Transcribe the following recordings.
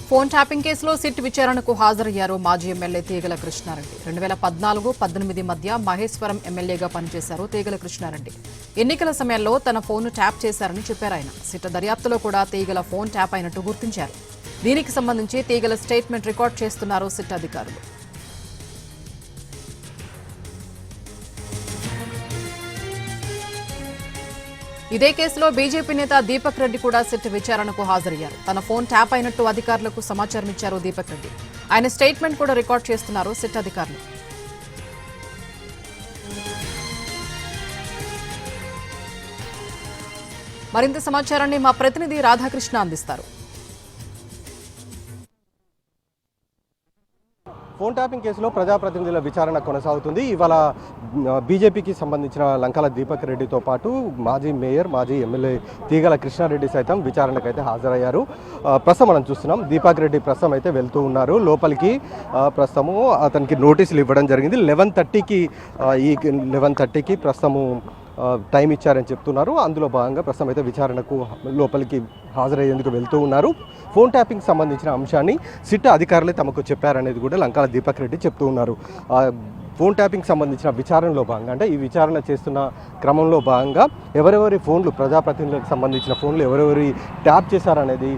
Phone tapping కేసులో SIT విచారణకు హాజరయ్యారు మాజీ ఎమ్మెల్యే తీగల కృష్ణారెడ్డి. 2014-18 మధ్య మహేశ్వరం ఎమ్మెల్యేగా పనిచేశారు తీగల కృష్ణారెడ్డి. ఎన్నికల సమయంలో తన ఫోన్ను ట్యాప్ చేశారని చెప్పారు ఆయన. సిట్ దర్యాప్తులో కూడా తీగల ఫోన్ ట్యాప్ అయినట్టు గుర్తించారు. దీనికి సంబంధించి తీగల స్టేట్మెంట్ రికార్డ్ చేస్తున్నారు సిట్ అధికారులు. ఇదే కేసులో బీజేపీ నేత దీపక్ రెడ్డి కూడా సిట్ విచారణకు హాజరయ్యారు. తన ఫోన్ ట్యాప్ అయినట్టు అధికారులకు సమాచారం ఇచ్చారు దీపక్ రెడ్డి. ఆయన స్టేట్మెంట్ కూడా రికార్డ్ చేస్తున్నారు సిట్ అధికారులు. మరింత సమాచారాన్ని మా ప్రతినిధి రాధాకృష్ణ అందిస్తారు. ఫోన్ ట్యాపింగ్ కేసులో ప్రజాప్రతినిధుల విచారణ కొనసాగుతుంది. ఇవాళ బీజేపీకి సంబంధించిన లంకాల దీపక్ రెడ్డితో పాటు మాజీ మేయర్, మాజీ ఎమ్మెల్యే తీగల కృష్ణారెడ్డి సైతం విచారణకైతే హాజరయ్యారు. ప్రస్తుతం మనం చూస్తున్నాం దీపక్ రెడ్డి ప్రస్తుతం అయితే వెళ్తూ ఉన్నారు లోపలికి. ప్రస్తుతము అతనికి నోటీసులు ఇవ్వడం జరిగింది. 11:30కి ప్రస్తుతము టైం ఇచ్చారని చెప్తున్నారు. అందులో భాగంగా ప్రస్తుతం అయితే విచారణకు లోపలికి హాజరయ్యేందుకు వెళ్తూ ఉన్నారు. ఫోన్ ట్యాపింగ్ సంబంధించిన అంశాన్ని సిట్ అధికారులే తమకు చెప్పారనేది కూడా లంకాల దీపక్ రెడ్డి చెప్తూ ఉన్నారు. ఫోన్ ట్యాపింగ్ సంబంధించిన విచారణలో భాగంగా అంటే ఈ విచారణ చేస్తున్న క్రమంలో భాగంగా ఎవరెవరి ఫోన్లు, ప్రజాప్రతినిధులకు సంబంధించిన ఫోన్లు ఎవరెవరి ట్యాప్ చేశారనేది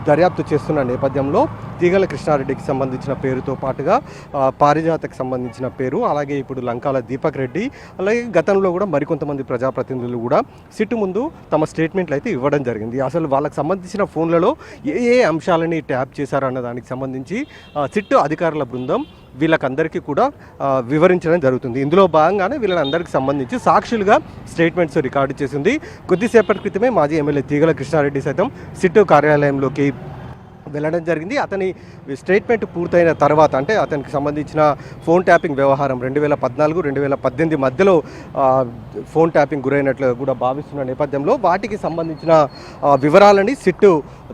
దర్యాప్తు చేస్తున్న నేపథ్యంలో తీగల కృష్ణారెడ్డికి సంబంధించిన పేరుతో పాటుగా పారిజాతకు సంబంధించిన పేరు, అలాగే ఇప్పుడు లంకాల దీపక్ రెడ్డి, అలాగే గతంలో కూడా మరికొంతమంది ప్రజాప్రతినిధులు కూడా సిట్ ముందు తమ స్టేట్మెంట్లు అయితే ఇవ్వడం జరిగింది. అసలు వాళ్ళకి సంబంధించిన ఫోన్లలో ఏ అంశాలని ట్యాప్ చేశారన్న దానికి సంబంధించి సిట్ అధికారుల బృందం వీళ్ళకందరికీ కూడా వివరించడం జరుగుతుంది. ఇందులో భాగంగానే వీళ్ళందరికీ సంబంధించి సాక్షులుగా స్టేట్మెంట్స్ రికార్డు చేసింది. కొద్దిసేపటి క్రితమే మాజీ ఎమ్మెల్యే తీగల కృష్ణారెడ్డి సైతం సిట్ కార్యాలయంలోకి వెళ్ళడం జరిగింది. అతని స్టేట్మెంట్ పూర్తయిన తర్వాత అంటే అతనికి సంబంధించిన ఫోన్ ట్యాపింగ్ వ్యవహారం 2014-2018 మధ్యలో ఫోన్ ట్యాపింగ్ గురైనట్లు కూడా భావిస్తున్న నేపథ్యంలో వాటికి సంబంధించిన వివరాలని సిట్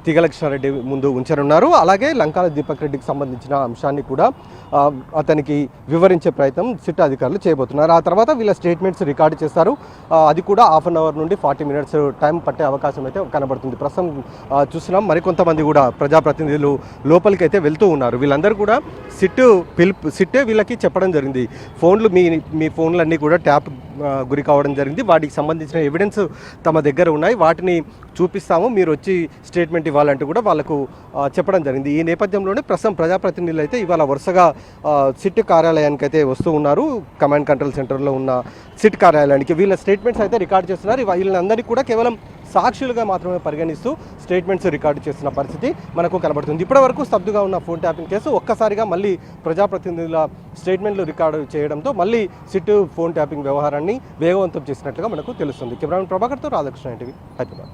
తీగల కృష్ణారెడ్డి ముందు ఉంచనున్నారు. అలాగే లంకాల దీపక్ రెడ్డికి సంబంధించిన అంశాన్ని కూడా అతనికి వివరించే ప్రయత్నం సిట్ అధికారులు చేయబోతున్నారు. ఆ తర్వాత వీళ్ళ స్టేట్మెంట్స్ రికార్డు చేస్తారు. అది కూడా హాఫ్ అన్ అవర్ నుండి 40 మినిట్స్ టైం పట్టే అవకాశం అయితే కనబడుతుంది. ప్రస్తుతం చూస్తున్నాం మరికొంతమంది కూడా ప్రజాప్రతినిధులు లోపలికి అయితే వెళ్తూ ఉన్నారు. వీళ్ళందరూ కూడా సిట్టే వీళ్ళకి చెప్పడం జరిగింది. ఫోన్లు మీ ఫోన్లన్నీ కూడా ట్యాప్ గురి కావడం జరిగింది. వాటికి సంబంధించిన ఎవిడెన్స్ తమ దగ్గర ఉన్నాయి, వాటిని చూపిస్తాము, మీరు వచ్చి స్టేట్మెంట్ ఇవ్వాలంటూ కూడా వాళ్ళకు చెప్పడం జరిగింది. ఈ నేపథ్యంలోనే ప్రస్తుతం ప్రజాప్రతినిధులు అయితే ఇవాళ వరుసగా సిట్ కార్యాలయానికి అయితే వస్తూ ఉన్నారు. కమాండ్ కంట్రోల్ సెంటర్లో ఉన్న సిట్ కార్యాలయానికి వీళ్ళ స్టేట్మెంట్స్ అయితే రికార్డు చేస్తున్నారు. వీళ్ళందరినీ కూడా కేవలం సాక్షులుగా మాత్రమే పరిగణిస్తూ స్టేట్మెంట్స్ రికార్డు చేస్తున్న పరిస్థితి మనకు కనబడుతుంది. ఇప్పటివరకు స్తబ్దుగా ఉన్న ఫోన్ ట్యాపింగ్ కేసు ఒక్కసారిగా మళ్ళీ ప్రజాప్రతినిధుల స్టేట్మెంట్లు రికార్డు చేయడంతో మళ్ళీ సిట్ ఫోన్ ట్యాపింగ్ వ్యవహారాన్ని వేగవంతం చేసినట్లుగా మనకు తెలుస్తుంది. కెమెరామెన్ ప్రభాకర్తో రాధాకృష్ణ, ఎన్టీవీ, హైదరాబాద్.